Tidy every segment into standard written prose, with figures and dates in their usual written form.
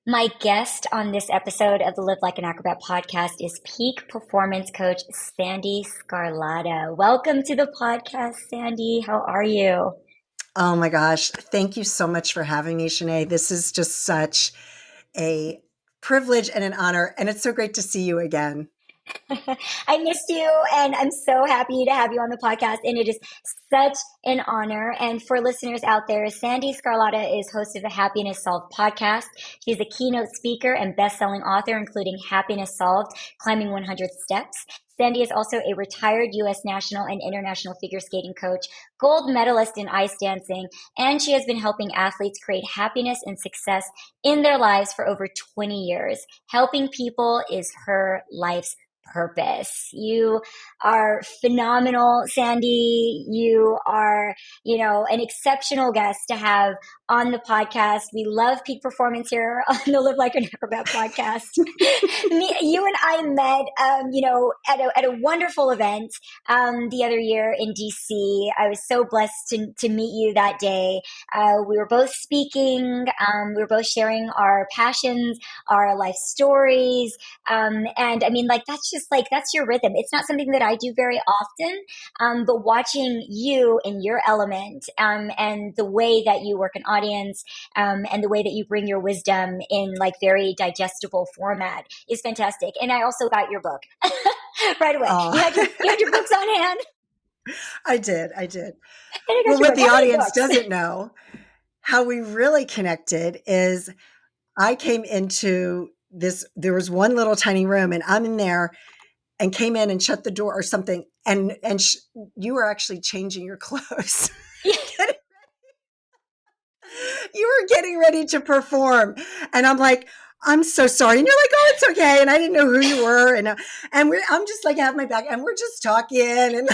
My guest on this episode of the Live Like an Acrobat podcast is peak performance coach Sandee Sgarlata. Welcome to the podcast, Sandee. How are you? Oh my gosh. Thank you so much for having me, Shanae. This is just such a privilege and an honor. And it's so great to see you again. I missed you, and I'm so happy to have you on the podcast. And it is such an honor. And for listeners out there, Sandee Sgarlata is host of the Happiness Solved podcast. She's a keynote speaker and best-selling author, including Happiness Solved, Climbing 100 Steps. Sandee is also a retired U.S. national and international figure skating coach, gold medalist in ice dancing, and she has been helping athletes create happiness and success in their lives for over 20 years. Helping people is her life's purpose. You are phenomenal, Sandee. You are, an exceptional guest to have on the podcast. We love peak performance here on the Live Like an Acrobat podcast. You and I met, at a wonderful event the other year in DC. I was so blessed to meet you that day. We were both speaking. We were both sharing our passions, our life stories. And I mean, that's your rhythm. It's not something that I do very often, but watching you in your element, and the way that you work an audience, and the way that you bring your wisdom in like very digestible format is fantastic. And I also got your book right away. You had your books on hand. I did. Well, what the audience doesn't know, how we really connected is I came into this, there was one little tiny room and I'm in there and came in and shut the door or something. And you were actually changing your clothes. You were getting ready to perform. And I'm like, I'm so sorry. And you're like, oh, it's okay. And I didn't know who you were. And I'm just like, I have my back and we're just talking. And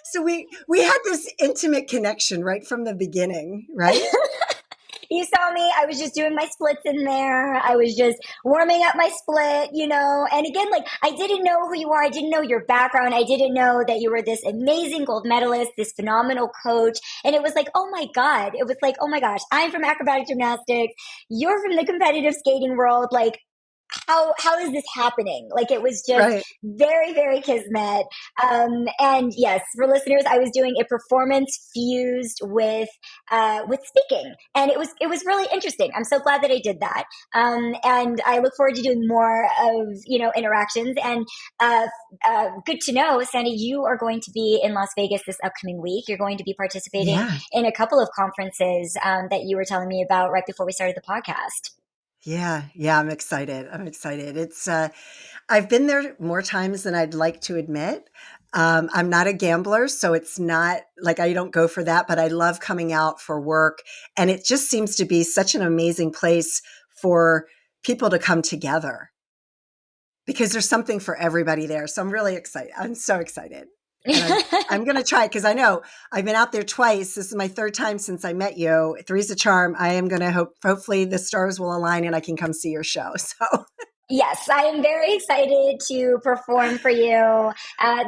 so we had this intimate connection right from the beginning, right? You saw me. I was just doing my splits in there. I was just warming up my split, And again, like I didn't know who you are. I didn't know your background. I didn't know that you were this amazing gold medalist, this phenomenal coach. And it was like, oh my God. It was like, oh my gosh, I'm from acrobatic gymnastics. You're from the competitive skating world. Like, how is this happening? Like it was just Right. very, very kismet. And yes, for listeners, I was doing a performance fused with speaking, and it was really interesting. I'm so glad that I did that. And I look forward to doing more of interactions. And good to know, Sandee, you are going to be in Las Vegas this upcoming week. You're going to be participating in a couple of conferences that you were telling me about right before we started the podcast. Yeah, I'm excited. It's I've been there more times than I'd like to admit. I'm not a gambler, so it's not like I don't go for that, but I love coming out for work. And it just seems to be such an amazing place for people to come together because there's something for everybody there. So I'm really excited. I'm so excited. And I'm going to try because I know I've been out there twice. This is my third time since I met you. Three's a charm. I am going to hopefully the stars will align and I can come see your show. So yes, I am very excited to perform for you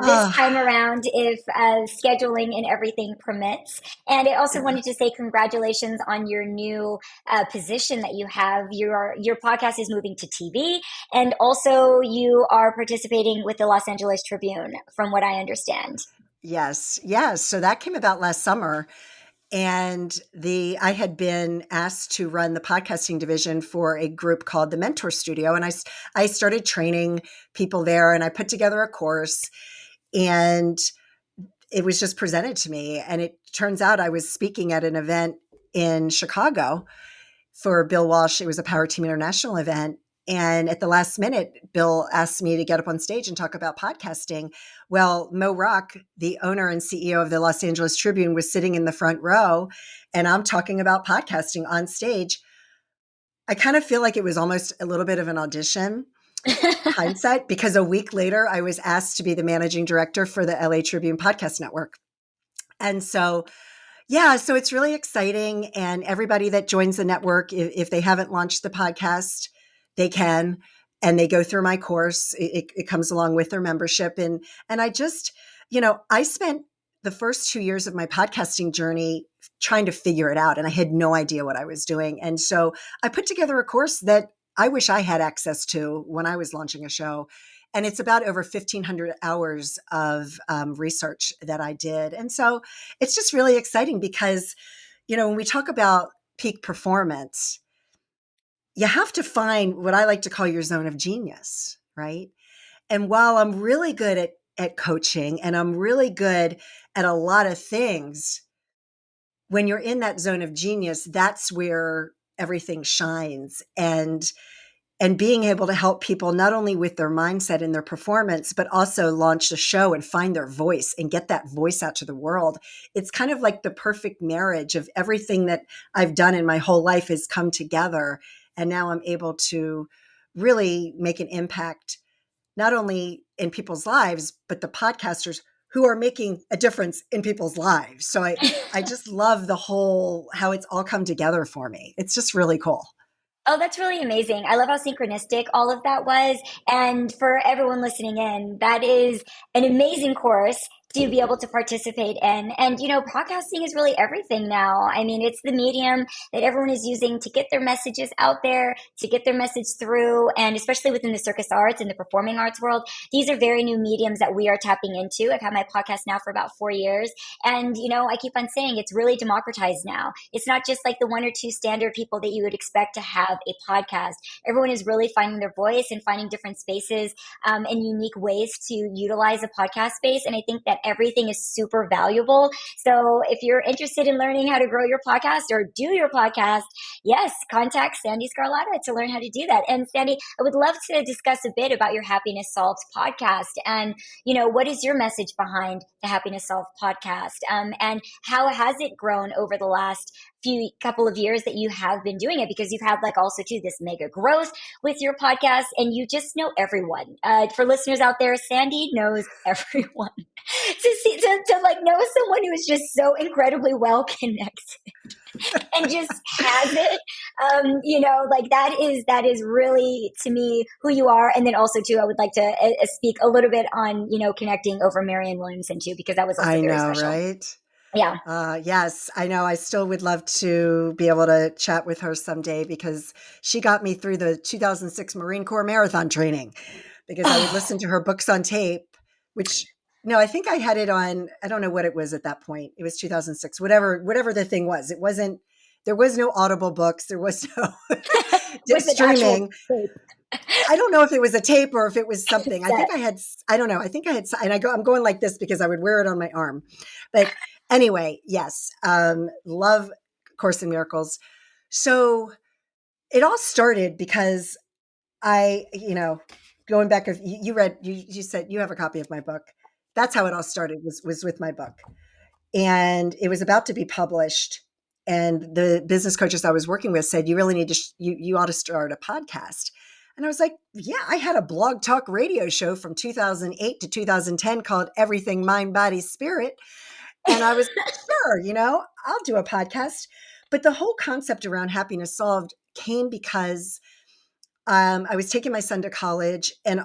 this time around if scheduling and everything permits. And I also wanted to say congratulations on your new position that you have. Your podcast is moving to TV, and also you are participating with the Los Angeles Tribune, from what I understand. Yes. So that came about last summer. And I had been asked to run the podcasting division for a group called the Mentor Studio. And I started training people there and I put together a course and it was just presented to me. And it turns out I was speaking at an event in Chicago for Bill Walsh. It was a Power Team International event. And at the last minute, Bill asked me to get up on stage and talk about podcasting. Well, Mo Rock, the owner and CEO of the Los Angeles Tribune, was sitting in the front row, and I'm talking about podcasting on stage. I kind of feel like it was almost a little bit of an audition, hindsight, because a week later, I was asked to be the managing director for the LA Tribune Podcast Network. And so so it's really exciting. And everybody that joins the network, if they haven't launched the podcast, they can, and they go through my course. It comes along with their membership. And I just, I spent the first 2 years of my podcasting journey trying to figure it out, and I had no idea what I was doing. And so I put together a course that I wish I had access to when I was launching a show. And it's about over 1,500 hours of research that I did. And so it's just really exciting because, when we talk about peak performance, you have to find what I like to call your zone of genius, right? And while I'm really good at coaching and I'm really good at a lot of things, when you're in that zone of genius, that's where everything shines. And being able to help people not only with their mindset and their performance, but also launch the show and find their voice and get that voice out to the world. It's kind of like the perfect marriage of everything that I've done in my whole life has come together. And now I'm able to really make an impact, not only in people's lives, but the podcasters who are making a difference in people's lives. So I just love the whole, how it's all come together for me. It's just really cool. Oh, that's really amazing. I love how synchronistic all of that was. And for everyone listening in, that is an amazing course to be able to participate in. And, podcasting is really everything now. I mean, it's the medium that everyone is using to get their messages out there, to get their message through. And especially within the circus arts and the performing arts world, these are very new mediums that we are tapping into. I've had my podcast now for about 4 years. And, I keep on saying it's really democratized now. It's not just like the one or two standard people that you would expect to have a podcast. Everyone is really finding their voice and finding different spaces and unique ways to utilize a podcast space. And I think that everything is super valuable. So if you're interested in learning how to grow your podcast or do your podcast, yes, contact Sandee Sgarlata to learn how to do that. And Sandee, I would love to discuss a bit about your Happiness Solved podcast and, what is your message behind the Happiness Solved podcast? And how has it grown over the last couple of years that you have been doing it, because you've had also too this mega growth with your podcast and you just know everyone. For listeners out there, Sandee knows everyone. to know someone who is just so incredibly well connected and just has it, that is really to me who you are. And then also too, I would like to speak a little bit on connecting over Marianne Williamson too, because that was also I very know, special. right? Yeah. Yes, I know. I still would love to be able to chat with her someday because she got me through the 2006 Marine Corps marathon training because I would listen to her books on tape, which no, I think I had it on, I don't know what it was at that point. It was 2006, whatever the thing was. There was no Audible books. There was no streaming. I don't know if it was a tape or if it was something. I don't know. I think I had, and I'm going like this because I would wear it on my arm. But anyway, yes, love Course in Miracles. So it all started because going back, if you read, you said you have a copy of my book. That's how it all started was with my book. And it was about to be published. And the business coaches I was working with said, you really need to, you ought to start a podcast. And I was like, yeah, I had a blog talk radio show from 2008 to 2010 called Everything Mind, Body, Spirit. And I was sure, I'll do a podcast. But the whole concept around Happiness Solved came because I was taking my son to college and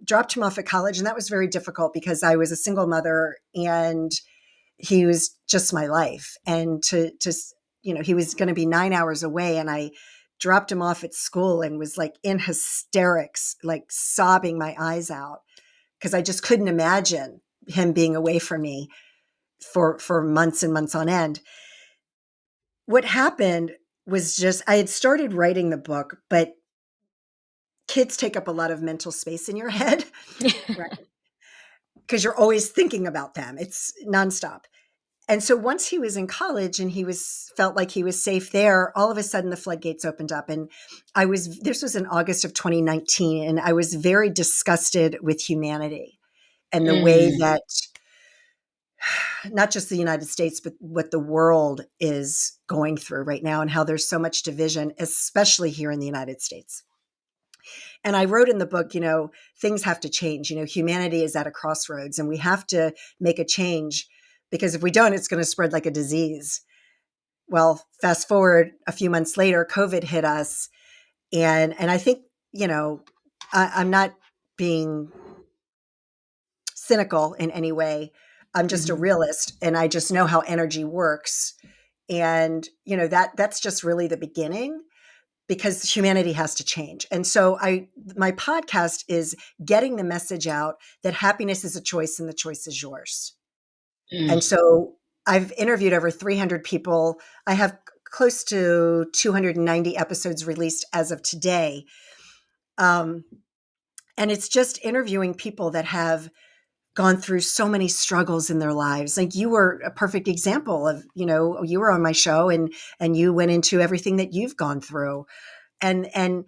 dropped him off at college. And that was very difficult because I was a single mother and he was just my life. And he was going to be 9 hours away. And I dropped him off at school and was like in hysterics, like sobbing my eyes out because I just couldn't imagine him being away from me for months and months on end. What happened was just, I had started writing the book, but kids take up a lot of mental space in your head, right? Because you're always thinking about them. It's nonstop. And so once he was in college and felt like he was safe there, all of a sudden the floodgates opened up. And this was in August of 2019, and I was very disgusted with humanity and the way that not just the United States, but what the world is going through right now and how there's so much division, especially here in the United States. And I wrote in the book, things have to change. Humanity is at a crossroads and we have to make a change because if we don't, it's going to spread like a disease. Well, fast forward a few months later, COVID hit us. And I think, I'm not being cynical in any way. I'm just a realist and I just know how energy works. And, that's just really the beginning because humanity has to change. And so my podcast is getting the message out that happiness is a choice and the choice is yours. And so I've interviewed over 300 people. I have close to 290 episodes released as of today. And it's just interviewing people that have gone through so many struggles in their lives. Like you were a perfect example of, you were on my show and you went into everything that you've gone through. And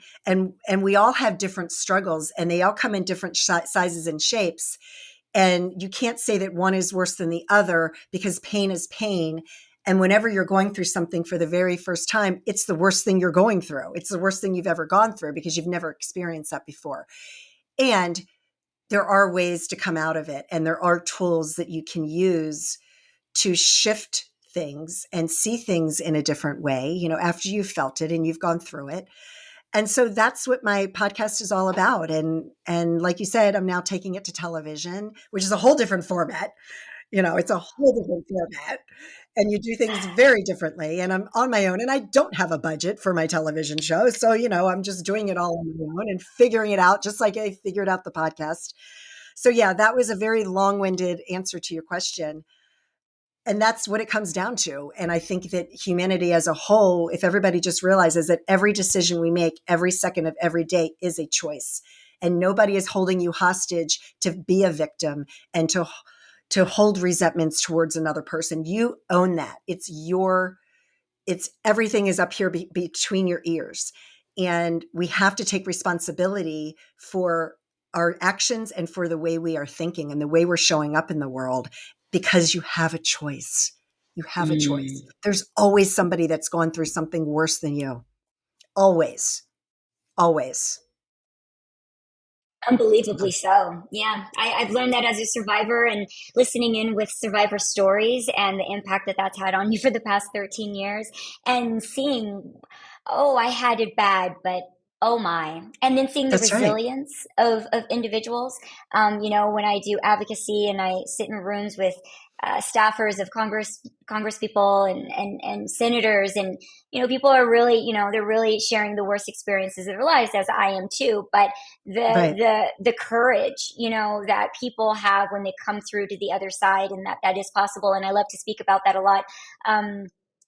we all have different struggles and they all come in different sizes and shapes. And you can't say that one is worse than the other because pain is pain. And whenever you're going through something for the very first time, it's the worst thing you're going through. It's the worst thing you've ever gone through because you've never experienced that before. And there are ways to come out of it. And there are tools that you can use to shift things and see things in a different way, after you've felt it and you've gone through it. And so that's what my podcast is all about. And like you said, I'm now taking it to television, which is a whole different format. It's a whole different format and you do things very differently. And I'm on my own and I don't have a budget for my television show. So, I'm just doing it all on my own and figuring it out, just like I figured out the podcast. So yeah, that was a very long-winded answer to your question. And that's what it comes down to. And I think that humanity as a whole, if everybody just realizes that every decision we make every second of every day is a choice and nobody is holding you hostage to be a victim and to hold resentments towards another person. You own that. It's everything is up here between your ears. And we have to take responsibility for our actions and for the way we are thinking and the way we're showing up in the world, because you have a choice. You have a choice. There's always somebody that's gone through something worse than you. Always. Always. Unbelievably so. Yeah. I've learned that as a survivor and listening in with survivor stories and the impact that that's had on you for the past 13 years and seeing, oh, I had it bad, but oh my. And then seeing the That's right. resilience of individuals. When I do advocacy and I sit in rooms with staffers of Congress people and senators and people are really they're really sharing the worst experiences of their lives, as I am too, but the Right. the courage that people have when they come through to the other side, and that is possible. And I love to speak about that a lot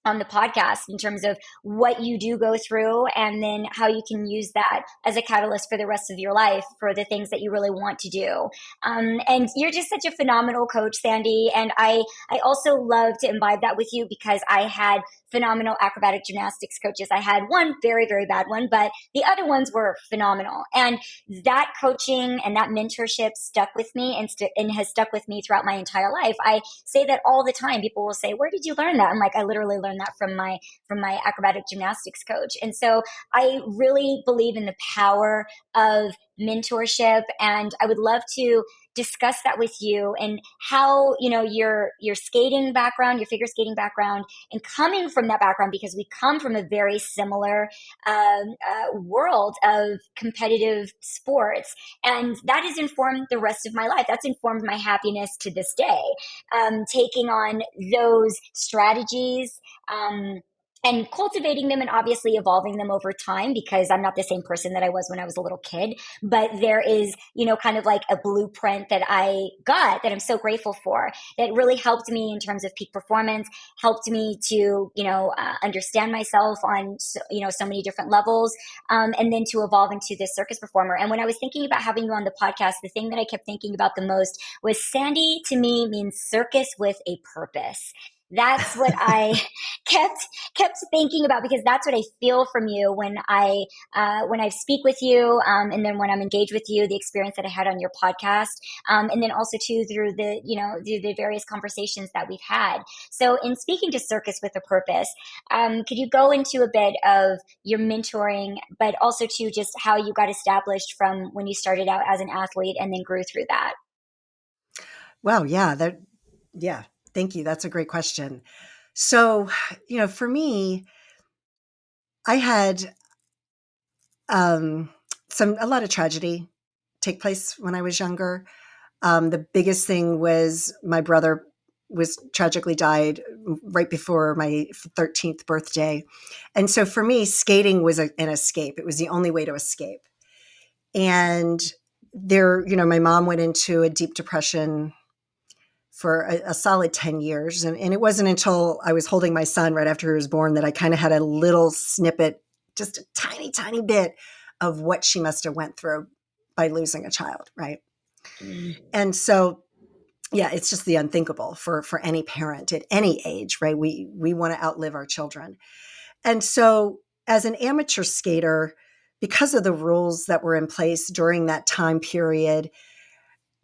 on the podcast in terms of what you do go through and then how you can use that as a catalyst for the rest of your life for the things that you really want to do. And you're just such a phenomenal coach, Sandee. And I also love to imbibe that with you because I had phenomenal acrobatic gymnastics coaches. I had one very, very bad one, but the other ones were phenomenal. And that coaching and that mentorship stuck with me and has stuck with me throughout my entire life. I say that all the time. People will say, "Where did you learn that?" I'm like, I literally learned that from my acrobatic gymnastics coach. And so I really believe in the power of mentorship, and I would love to discuss that with you and how your skating background, your figure skating background, and coming from that background, because we come from a very similar world of competitive sports, and that has informed the rest of my life. That's informed my happiness to this day. Taking on those strategies. And cultivating them and obviously evolving them over time, because I'm not the same person that I was when I was a little kid. But there is, kind of like a blueprint that I got that I'm so grateful for, that really helped me in terms of peak performance, helped me to, understand myself on, so many different levels, and then to evolve into this circus performer. And when I was thinking about having you on the podcast, the thing that I kept thinking about the most was Sandee to me means circus with a purpose. That's what I kept thinking about, because that's what I feel from you when I speak with you, and then when I'm engaged with you, the experience that I had on your podcast, and then also too through the various conversations that we've had. So in speaking to circus with a purpose, could you go into a bit of your mentoring, but also to just how you got established from when you started out as an athlete and then grew through that? Wow. Yeah. Thank you. That's a great question. So, for me, I had a lot of tragedy take place when I was younger. The biggest thing was my brother was tragically died right before my 13th birthday. And so for me, skating was an escape. It was the only way to escape. And there, my mom went into a deep depression for a solid 10 years. And it wasn't until I was holding my son right after he was born that I kind of had a little snippet, just a tiny, tiny bit of what she must have went through by losing a child. Right. And so, yeah, it's just the unthinkable for any parent at any age, right? We want to outlive our children. And so as an amateur skater, because of the rules that were in place during that time period,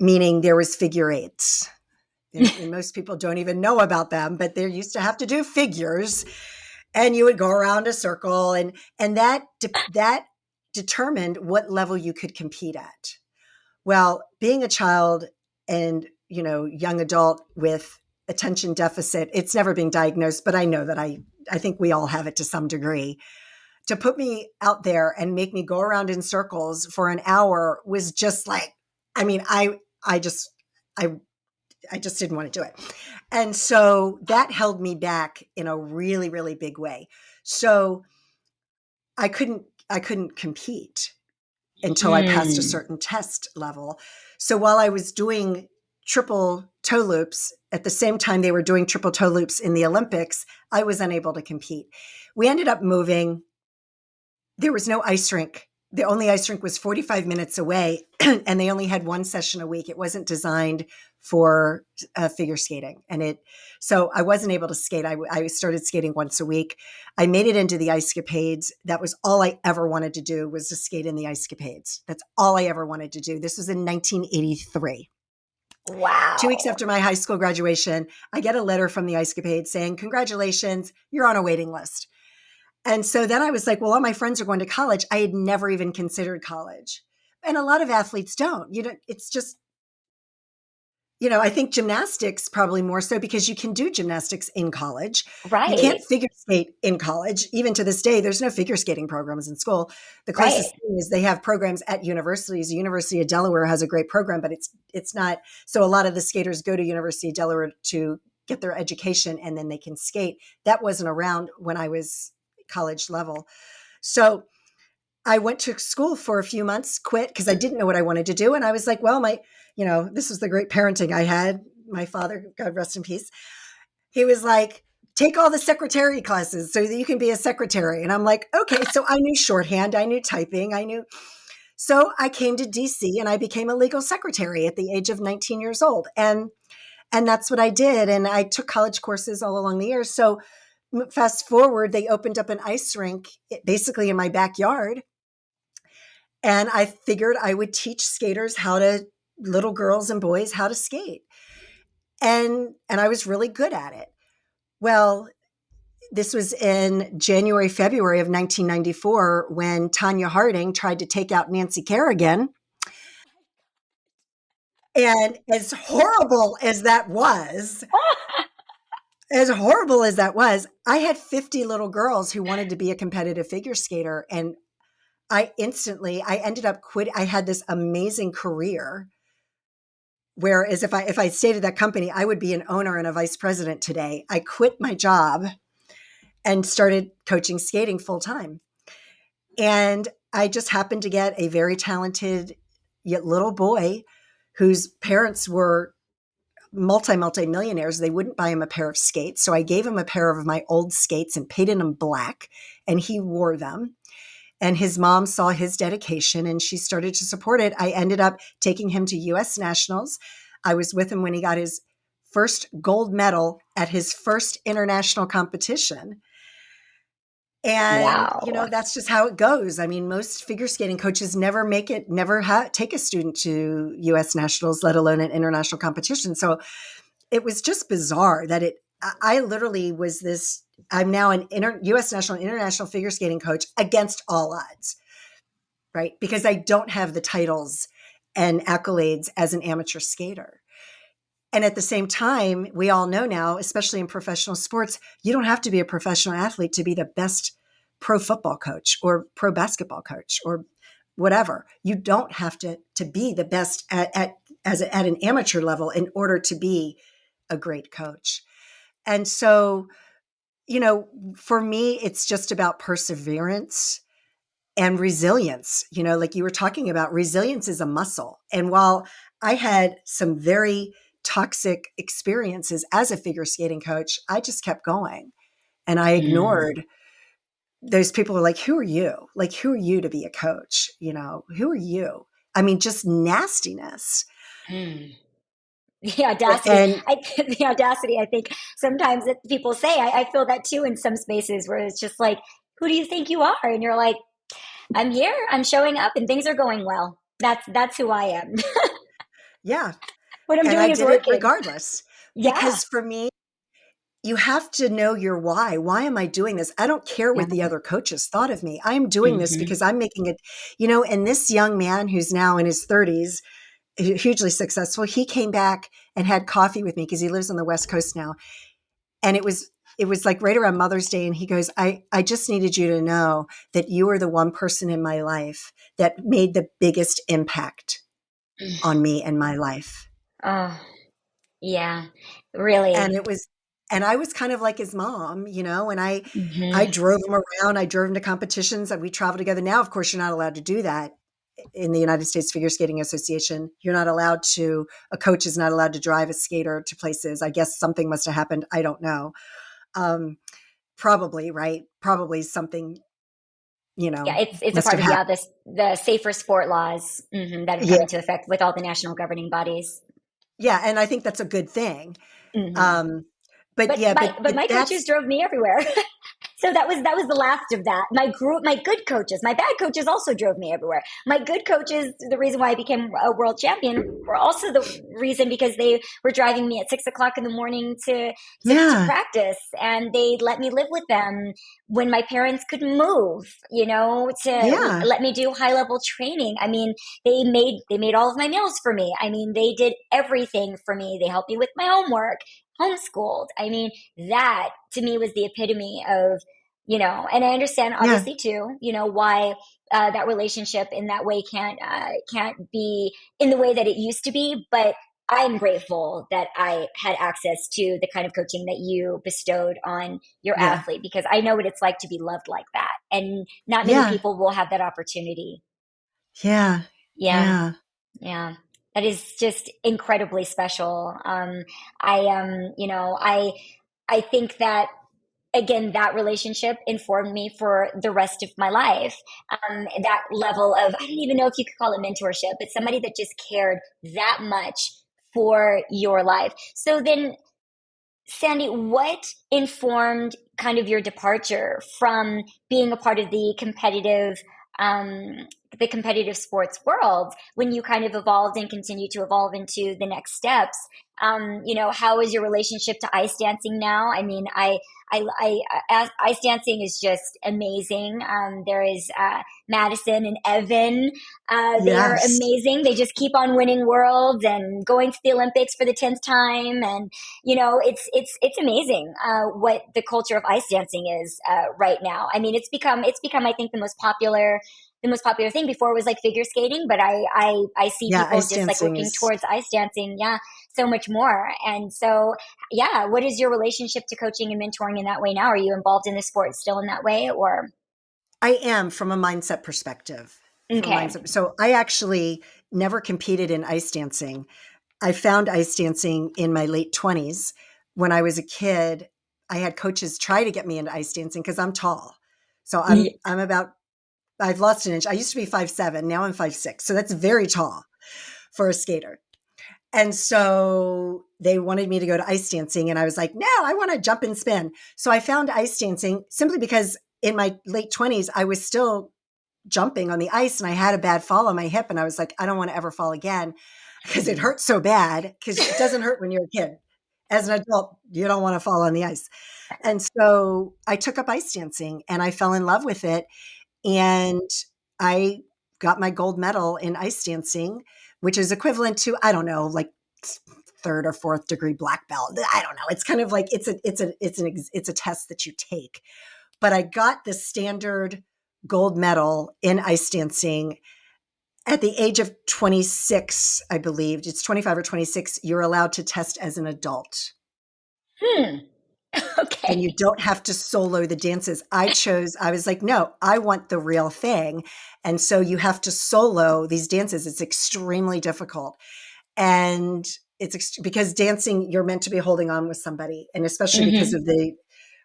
meaning there was figure eights, and most people don't even know about them, but they used to have to do figures, and you would go around a circle, and that determined what level you could compete at. Well, being a child and, young adult with attention deficit, it's never been diagnosed, but I know that I think we all have it to some degree. To put me out there and make me go around in circles for an hour was just like, I just didn't want to do it. And so that held me back in a really, really big way. So I couldn't compete until I passed a certain test level. So while I was doing triple toe loops, at the same time they were doing triple toe loops in the Olympics, I was unable to compete. We ended up moving. There was no ice rink. The only ice rink was 45 minutes away, and they only had one session a week. It wasn't designed for figure skating. So I wasn't able to skate. I started skating once a week. I made it into the ice capades. That was all I ever wanted to do, was to skate in the ice capades. That's all I ever wanted to do. This was in 1983. Wow. 2 weeks after my high school graduation, I get a letter from the ice capades saying, "Congratulations, you're on a waiting list." And so then I was like, well, all my friends are going to college. I had never even considered college. And a lot of athletes don't. It's just, I think gymnastics probably more so, because you can do gymnastics in college. Right. You can't figure skate in college. Even to this day, there's no figure skating programs in school. The closest thing is they have programs at universities. The University of Delaware has a great program, but it's not. So a lot of the skaters go to University of Delaware to get their education, and then they can skate. That wasn't around when I was college level. So I went to school for a few months, quit because I didn't know what I wanted to do. And I was like, well, this was the great parenting I had. My father, God rest in peace, he was like, take all the secretary classes so that you can be a secretary. And I'm like, okay. So I knew shorthand, I knew typing, so I came to DC and I became a legal secretary at the age of 19 years old. And that's what I did. And I took college courses all along the years. So fast forward, they opened up an ice rink basically in my backyard. And I figured I would teach skaters little girls and boys how to skate. And I was really good at it. Well, this was in January, February of 1994, when Tanya Harding tried to take out Nancy Kerrigan. And as horrible as that was, I had 50 little girls who wanted to be a competitive figure skater. And I ended up quitting. I had this amazing career. Whereas if I stayed at that company, I would be an owner and a vice president today. I quit my job and started coaching skating full time. And I just happened to get a very talented yet little boy whose parents were multi-millionaires. They wouldn't buy him a pair of skates. So I gave him a pair of my old skates and painted them black, and he wore them. And his mom saw his dedication and she started to support it. I ended up taking him to U.S. Nationals. I was with him when he got his first gold medal at his first international competition. And, that's just how it goes. I mean, most figure skating coaches never take a student to U.S. Nationals, let alone an international competition. So it was just bizarre that I literally was this. I'm now an U.S. national and international figure skating coach against all odds, right? Because I don't have the titles and accolades as an amateur skater. And at the same time, we all know now, especially in professional sports, you don't have to be a professional athlete to be the best pro football coach or pro basketball coach or whatever. You don't have to be the best at an amateur level in order to be a great coach. And so, for me, it's just about perseverance and resilience. Like you were talking about, resilience is a muscle. And while I had some very toxic experiences as a figure skating coach, I just kept going and I ignored those people who are like, who are you? Like, who are you to be a coach? Who are you? I mean, just nastiness. The audacity. And The audacity. I think sometimes that people say, I feel that too in some spaces where it's just like, who do you think you are? And you're like, I'm here. I'm showing up, and things are going well. That's who I am. yeah, What I'm and I doing is did it working. regardless, Yeah. because for me, you have to know your why. Why am I doing this? I don't care Yeah. what the other coaches thought of me. I'm doing this Hmm. because I'm making it, and this young man who's now in his 30s, hugely successful, he came back and had coffee with me because he lives on the West Coast now. And it was like right around Mother's Day. And he goes, I just needed you to know that you are the one person in my life that made the biggest impact on me and my life. Oh, yeah. And Really. it was, and I was kind of like his mom, and I Hmm. drove him around. I drove him to competitions and we traveled together. Now, of course, you're not allowed to do that in the United States Figure Skating Association. You're not allowed to, a coach is not allowed to drive a skater to places. I guess something must have happened. I don't know. Probably, right? Probably something, Yeah, it's a must part have of, happened. the safer sport laws, that have Yeah. come into effect with all the national governing bodies. Yeah. And I think that's a good thing. Hmm. Um, but But yeah, my but, but but my coaches that's, drove me everywhere. So that was the last of that. My good coaches, my bad coaches also drove me everywhere. My good coaches, the reason why I became a world champion, were also the reason because they were driving me at 6 o'clock in the morning to yeah, practice, and they let me live with them when my parents couldn't move. To yeah, let me do high level training. I mean, they made all of my meals for me. I mean, they did everything for me. They helped me with my homework, homeschooled. I mean, that to me was the epitome of, and I understand yeah, obviously too, why that relationship in that way can't be in the way that it used to be. But I'm grateful that I had access to the kind of coaching that you bestowed on your yeah, athlete, because I know what it's like to be loved like that. And not many yeah, people will have that opportunity. yeah, Yeah. yeah, Yeah. That is just incredibly special. I think that, again, that relationship informed me for the rest of my life. That level of, I don't even know if you could call it mentorship, but somebody that just cared that much for your life. So then, Sandee, what informed kind of your departure from being a part of um, the competitive sports world when you kind of evolved and continue to evolve into the next steps? How is your relationship to ice dancing now? I mean, ice dancing is just amazing. There is Madison and Evan. They are yes, amazing. They just keep on winning worlds and going to the Olympics for the 10th time, and it's amazing what the culture of ice dancing is right now. I mean, it's become I think the most popular thing. Before it was like figure skating, but I see yeah. people Ice just like dancing working is. towards ice dancing, yeah, so much more. And so, yeah, what is your relationship to coaching and mentoring in that way now? Are you involved in the sport still in that way, or I am, from a mindset perspective. From a okay? mindset, so I actually never competed in ice dancing. I found ice dancing in my late 20s. When I was a kid, I had coaches try to get me into ice dancing because I'm tall. So I'm about, I've lost an inch. I used to be 5'7". Now I'm 5'6". So that's very tall for a skater. And so they wanted me to go to ice dancing. And I was like, no, I want to jump and spin. So I found ice dancing simply because in my late 20s, I was still jumping on the ice and I had a bad fall on my hip. And I was like, I don't want to ever fall again because it hurts so bad, because it doesn't hurt when you're a kid. As an adult, you don't want to fall on the ice. And so I took up ice dancing and I fell in love with it. And I got my gold medal in ice dancing, which is equivalent to, I don't know, like third or fourth degree black belt. I don't know. It's kind of like it's a test that you take. But I got the standard gold medal in ice dancing, At the age of 26, I believe, it's 25 or 26, you're allowed to test as an adult. And you Okay. don't have to solo the dances. I was like, no, I want the real thing. And so you have to solo these dances. It's extremely difficult. And because dancing, you're meant to be holding on with somebody. And especially because Hmm. of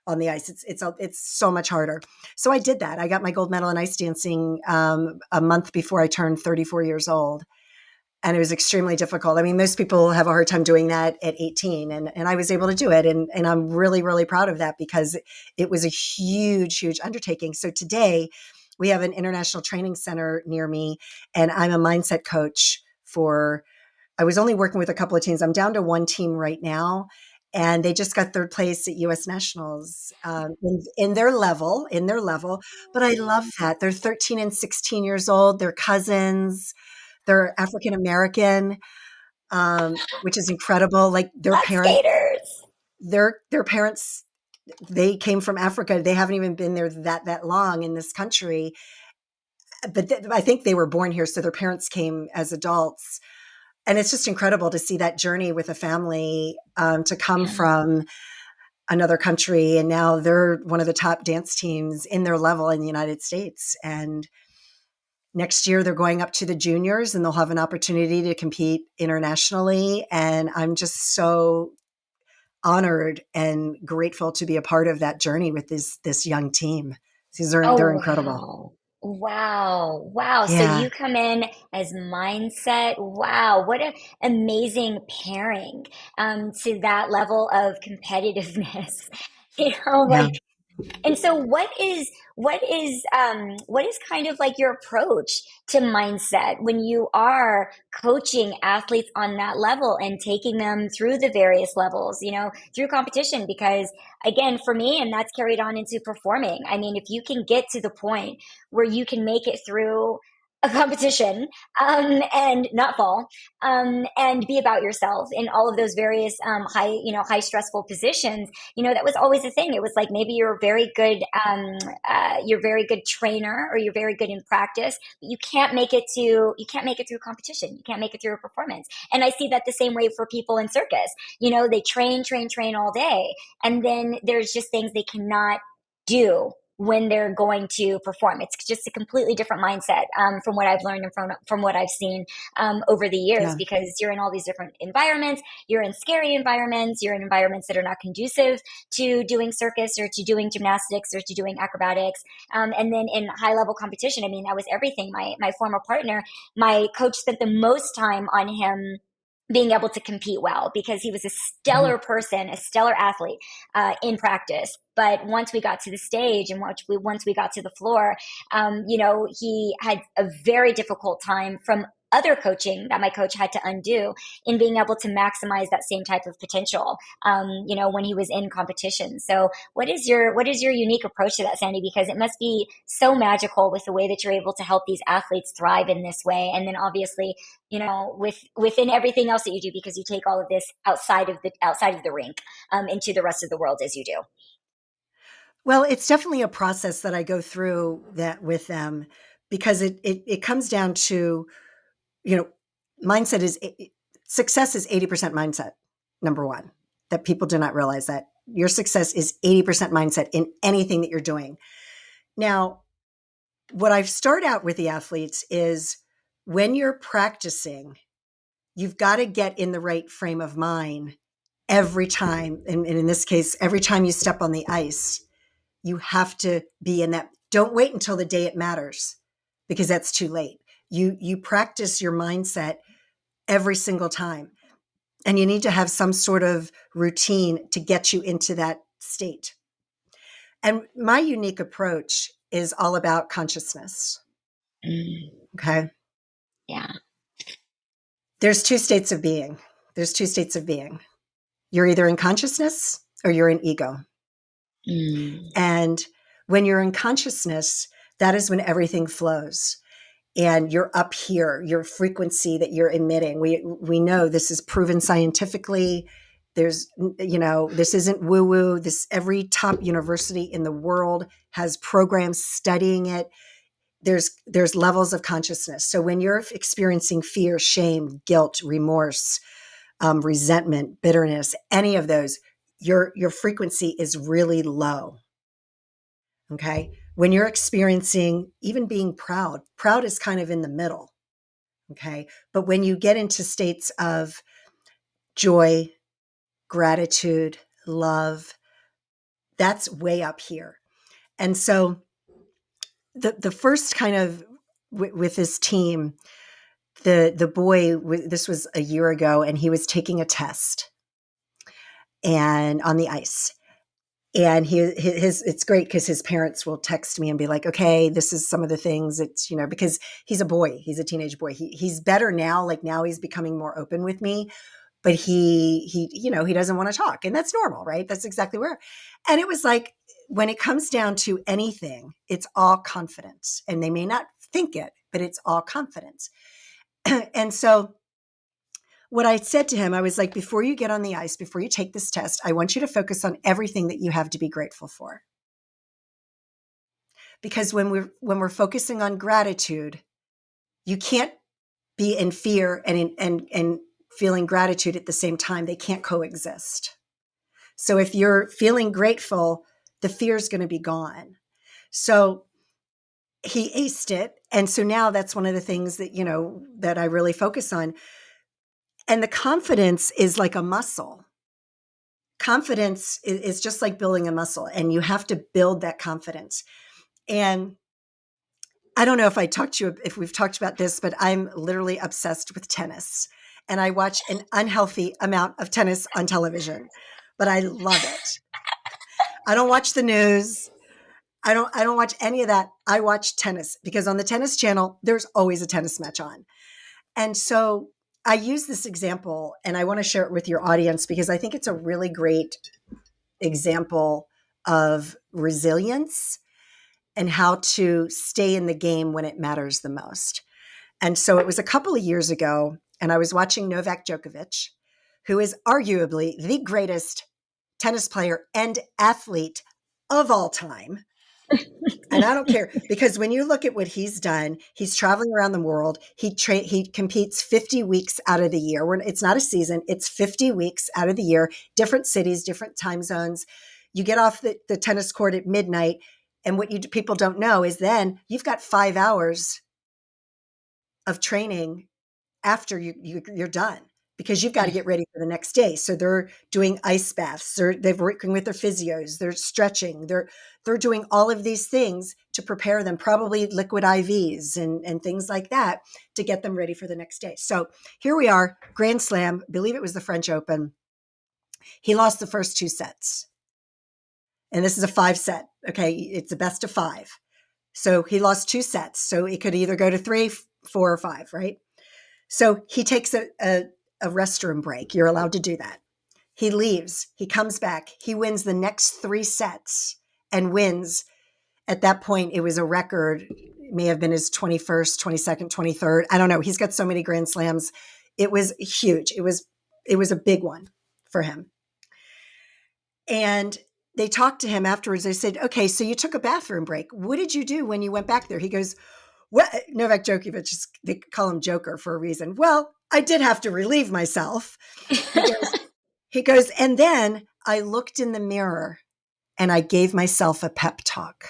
on the ice, it's so much harder. So I did that. I got my gold medal in ice dancing a month before I turned 34 years old. And it was extremely difficult. I mean, most people have a hard time doing that at 18, and I was able to do it. And I'm really, really proud of that because it was a huge, huge undertaking. So today we have an international training center near me, and I'm a mindset coach I was only working with a couple of teams. I'm down to one team right now, and they just got third place at U.S. Nationals in their level, But I love that. They're 13 and 16 years old. They're cousins. They're African American, which is incredible. Like Not skaters. their parents, they came from Africa. They haven't even been there that long in this country, but I think they were born here, so their parents came as adults. And it's just incredible to see that journey with a family, to come Yeah. from another country, and now they're one of the top dance teams in their level in the United States. And next year they're going up to the juniors, and they'll have an opportunity to compete internationally. And I'm just so honored and grateful to be a part of that journey with this young team. They're Oh, incredible. wow. Wow. Wow. So Yeah. you come in as mindset. Wow. What an amazing pairing to that level of competitiveness. Yeah. Like, and so what is kind of like your approach to mindset when you are coaching athletes on that level and taking them through the various levels, through competition? Because again, for me, and that's carried on into performing. I mean, if you can get to the point where you can make it through a competition, and not fall, and be about yourself in all of those various high stressful positions. That was always a thing. It was like maybe you're a very good trainer, or you're very good in practice, but you can't make it through competition. You can't make it through a performance. And I see that the same way for people in circus. They train all day, and then there's just things they cannot do when they're going to perform. It's just a completely different mindset, from what I've learned and from what I've seen over the years, Yeah. because you're in all these different environments. You're in scary environments. You're in environments that are not conducive to doing circus, or to doing gymnastics, or to doing acrobatics. And then in high level competition, I mean, that was everything. My former partner, my coach spent the most time on him being able to compete well, because he was a Mhm. stellar person, a stellar athlete in practice. But once we got to the stage, and once we got to the floor, he had a very difficult time from other coaching that my coach had to undo, in being able to maximize that same type of potential, when he was in competition. So what is your unique approach to that, Sandy? Because it must be so magical with the way that you're able to help these athletes thrive in this way. And then obviously, within everything else that you do, because you take all of this outside of the rink, into the rest of the world, as you do. Well, it's definitely a process that I go through that with them, because it comes down to, you know, mindset success is 80% mindset. Number one, that people do not realize, that your success is 80% mindset in anything that you're doing. Now, what I start out with the athletes is, when you're practicing, you've got to get in the right frame of mind every time. And in this case, every time you step on the ice, you have to be in that. Don't wait until the day it matters, because that's too late. You practice your mindset every single time, and you need to have some sort of routine to get you into that state. And my unique approach is all about consciousness. Mm, Okay. yeah. There's two states of being. There's two states of being. You're either in consciousness or you're in ego. Mm, And when you're in consciousness, that is when everything flows. And you're up here, your frequency that you're emitting. We know this is proven scientifically. This isn't woo woo. Every top university in the world has programs studying it. there's levels of consciousness. So when you're experiencing fear, shame, guilt, remorse, resentment, bitterness, any of those, your frequency is really low. Okay. When you're experiencing even being proud is kind of in the middle. Okay. But when you get into states of joy, gratitude, love, that's way up here. And so the first kind of with this team, the boy, this was a year ago, and he was taking a test and on the ice. And it's great because his parents will text me and be like, okay, this is some of the things it's, because he's a boy, he's a teenage boy. He's better now. Like now he's becoming more open with me, but he doesn't want to talk, and that's normal, right? That's exactly where. And it was like, when it comes down to anything, it's all confidence, and they may not think it, but it's all confidence. And so what I said to him, I was like, before you get on the ice, before you take this test, I want you to focus on everything that you have to be grateful for. Because when we're focusing on gratitude, you can't be in fear and feeling gratitude at the same time. They can't coexist. So if you're feeling grateful, the fear is going to be gone. So he aced it. And so now that's one of the things that, that I really focus on. And the confidence is like a muscle. Confidence is just like building a muscle, and you have to build that confidence. And I don't know if we've talked about this, but I'm literally obsessed with tennis, and I watch an unhealthy amount of tennis on television, but I love it. I don't watch the news. I don't watch any of that. I watch tennis because on the tennis channel, there's always a tennis match on. And so I use this example, and I want to share it with your audience because I think it's a really great example of resilience and how to stay in the game when it matters the most. And so it was a couple of years ago, and I was watching Novak Djokovic, who is arguably the greatest tennis player and athlete of all time. And I don't care, because when you look at what he's done, he's traveling around the world. He competes 50 weeks out of the year. It's not a season. It's 50 weeks out of the year, different cities, different time zones. You get off the tennis court at midnight. And what people don't know is then you've got 5 hours of training after you're done, because you've got to get ready for the next day. So they're doing ice baths, they're working with their physios, they're stretching, they're doing all of these things to prepare them, probably liquid IVs and things like that, to get them ready for the next day. So here we are, Grand Slam, I believe it was the French Open. He lost the first 2 sets. And this is a 5 set. Okay. It's a best of 5. So he lost 2 sets. So it could either go to 3, 4, or 5, right? So he takes a restroom break. You're allowed to do that. He leaves. He comes back. He wins the next 3 sets and wins. At that point, it was a record. It may have been his 21st, 22nd, 23rd. I don't know. He's got so many Grand Slams. It was huge. It was a big one for him. And they talked to him afterwards. They said, okay, so you took a bathroom break. What did you do when you went back there? He goes, what? Novak Djokovic, they call him Joker for a reason. Well, I did have to relieve myself. He goes, and then I looked in the mirror and I gave myself a pep talk.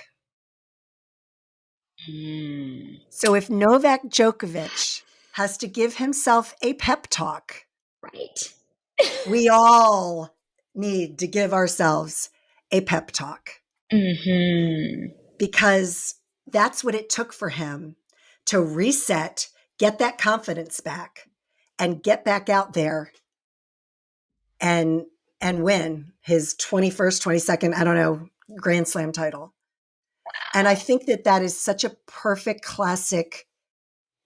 So if Novak Djokovic has to give himself a pep talk, right, we all need to give ourselves a pep talk. Because that's what it took for him to reset, get that confidence back, and get back out there and win his 21st, 22nd, I don't know, Grand Slam title. And I think that is such a perfect classic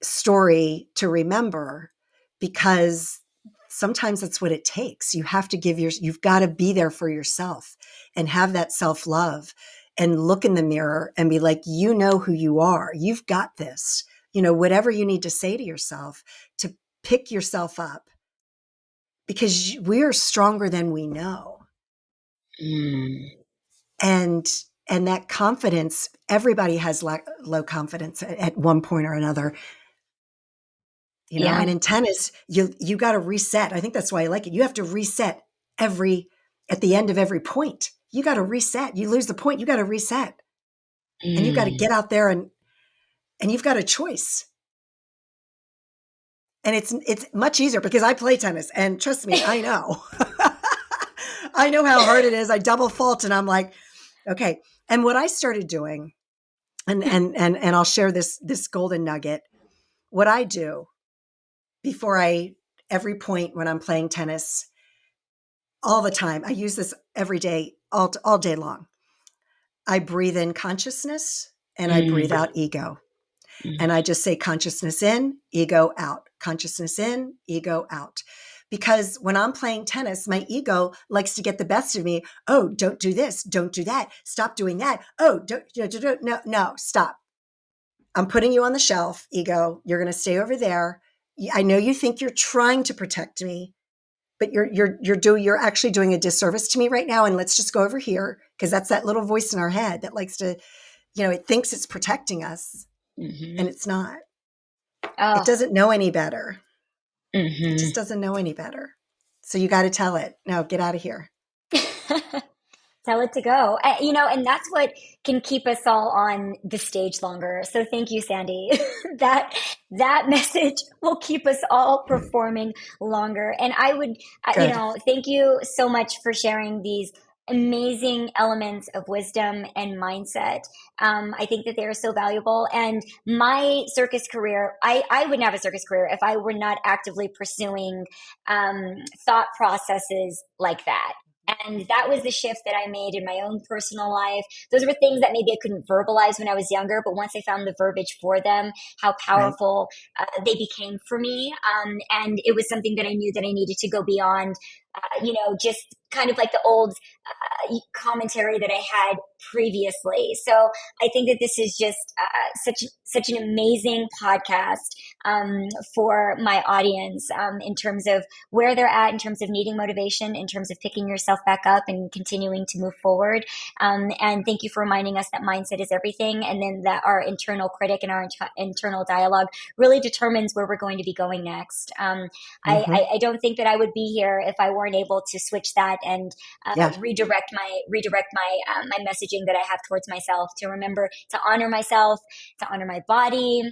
story to remember, because sometimes that's what it takes. You've got to be there for yourself and have that self-love and look in the mirror and be like, you know who you are. You've got this, whatever you need to say to yourself to pick yourself up, because we are stronger than we know. And And that confidence, everybody has low confidence at one point or another, Yeah. and in tennis, you got to reset. I think that's why I like it. You have to reset at the end of every point. You got to reset. You lose the point, you got to reset. And you got to get out there and you've got a choice. And it's much easier because I play tennis, and trust me, I know. I know how hard it is. I double fault and I'm like, okay. And what I started doing, and I'll share this golden nugget. What I do before every point when I'm playing tennis, all the time, I use this every day, all day long. I breathe in consciousness and I breathe out ego. And I just say consciousness in, ego out, consciousness in, ego out. Because when I'm playing tennis, my ego likes to get the best of me. Oh, don't do this. Don't do that. Stop doing that. Oh, no, stop. I'm putting you on the shelf, ego. You're going to stay over there. I know you think you're trying to protect me, but you're actually doing a disservice to me right now. And let's just go over here, because that's that little voice in our head that likes to, it thinks it's protecting us. And it's not. Oh. It doesn't know any better. It just doesn't know any better. So you got to tell it, no, get out of here. Tell it to go. And that's what can keep us all on the stage longer. So thank you, Sandee. that message will keep us all performing longer. And I would, thank you so much for sharing these amazing elements of wisdom and mindset. I think that they are so valuable. And my circus career, I wouldn't have a circus career if I were not actively pursuing thought processes like that. And that was the shift that I made in my own personal life. Those were things that maybe I couldn't verbalize when I was younger, but once I found the verbiage for them, how powerful they became for me. And it was something that I knew that I needed to go beyond, just kind of like the old commentary that I had previously. So I think that this is just such an amazing podcast for my audience in terms of where they're at, in terms of needing motivation, in terms of picking yourself back up and continuing to move forward. And thank you for reminding us that mindset is everything, and then that our internal critic and our internal dialogue really determines where we're going to be going next. I don't think that I would be here if I weren't able to switch that and redirect my messaging that I have towards myself, to remember to honor myself, to honor my body,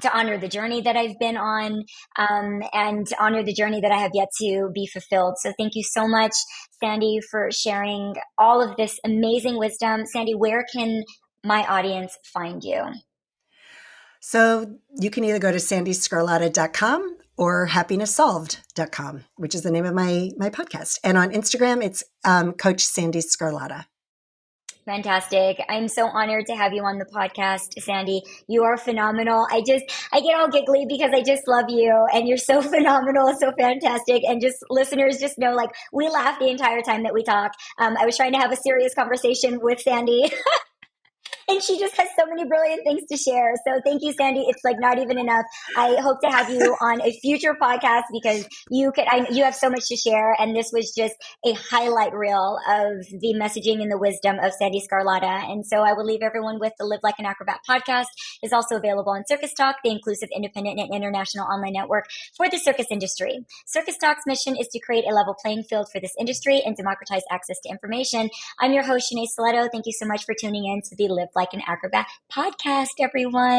to honor the journey that I've been on, and to honor the journey that I have yet to be fulfilled. So thank you so much, Sandee, for sharing all of this amazing wisdom. Sandee, where can my audience find you? So you can either go to sandeesgarlata.com or happinesssolved.com, which is the name of my podcast. And on Instagram, it's Coach Sandee Sgarlata. Fantastic. I'm so honored to have you on the podcast, Sandee. You are phenomenal. I get all giggly because I just love you, and you're so phenomenal, so fantastic. And just listeners just know, like, we laugh the entire time that we talk. I was trying to have a serious conversation with Sandee. And she just has so many brilliant things to share. So thank you, Sandee. It's like not even enough. I hope to have you on a future podcast because you have so much to share. And this was just a highlight reel of the messaging and the wisdom of Sandee Sgarlata. And so I will leave everyone with the Live Like an Acrobat podcast. Is also available on Circus Talk, the inclusive, independent, and international online network for the circus industry. Circus Talk's mission is to create a level playing field for this industry and democratize access to information. I'm your host, Sandee Sgarlata. Thank you so much for tuning in to the Live Like an Acrobat podcast, everyone.